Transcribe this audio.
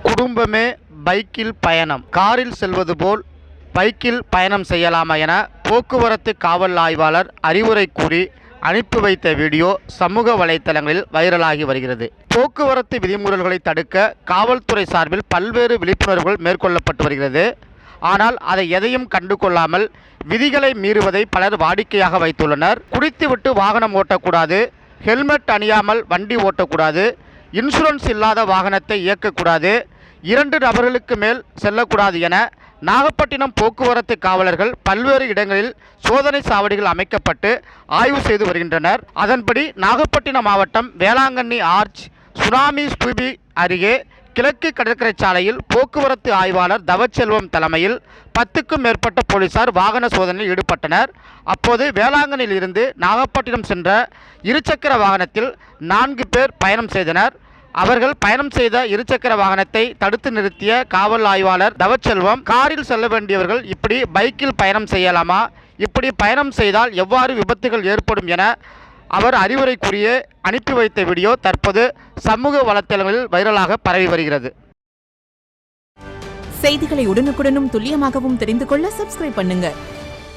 குடும்பமே பைக்கில் பயணம், காரில் செல்வது போல் பைக்கில் பயணம் செய்யலாமா என போக்குவரத்து காவல் ஆய்வாளர் அறிவுரை கூறி அனுப்பி வைத்த வீடியோ சமூக வலைத்தளங்களில் வைரலாகி வருகிறது. போக்குவரத்து விதிமுறைகளை தடுக்க காவல்துறை சார்பில் பல்வேறு விழிப்புணர்வுகள் மேற்கொள்ளப்பட்டு வருகிறது. ஆனால் அதை எதையும் கண்டுகொள்ளாமல் விதிகளை மீறுவதை பலர் வாடிக்கையாக வைத்துள்ளனர். குடித்துவிட்டு வாகனம் ஓட்டக்கூடாது, ஹெல்மெட் அணியாமல் வண்டி ஓட்டக்கூடாது, இன்சூரன்ஸ் இல்லாத வாகனத்தை இயக்கக்கூடாது, 2 நபர்களுக்கு மேல் செல்லக்கூடாது என நாகப்பட்டினம் போக்குவரத்து காவலர்கள் பல்வேறு இடங்களில் சோதனை சாவடிகள் அமைக்கப்பட்டு ஆய்வு செய்து வருகின்றனர். அதன்படி நாகப்பட்டினம் மாவட்டம் வேளாங்கண்ணி ஆர்ச் சுனாமி ஸ்டூபி அருகே கிழக்கு கடற்கரை சாலையில் போக்குவரத்து ஆய்வாளர் தவச்செல்வம் தலைமையில் 10க்கும் மேற்பட்ட போலீசார் வாகன சோதனையில் ஈடுபட்டனர். அப்போது வேளாங்கண்ணியில் இருந்து நாகப்பட்டினம் சென்ற இருசக்கர வாகனத்தில் 4 பேர் பயணம் செய்தனர். அவர்கள் பயணம் செய்த இருசக்கர வாகனத்தை தடுத்து நிறுத்திய காவல் ஆய்வாளர் தவச்செல்வம், காரில் செல்ல வேண்டியவர்கள் இப்படி பைக்கில் பயணம் செய்யலாமா, இப்படி பயணம் செய்தால் எவ்வாறு விபத்துகள் ஏற்படும் என அவர் அறிவுரை கூறிய அனுப்பி வைத்த வீடியோ தற்போது சமூக வலைத்தளங்களில் வைரலாக பரவி வருகிறது. செய்திகளை உடனுக்குடனும் துல்லியமாகவும் தெரிந்து கொள்ள சப்ஸ்கிரைப் பண்ணுங்க.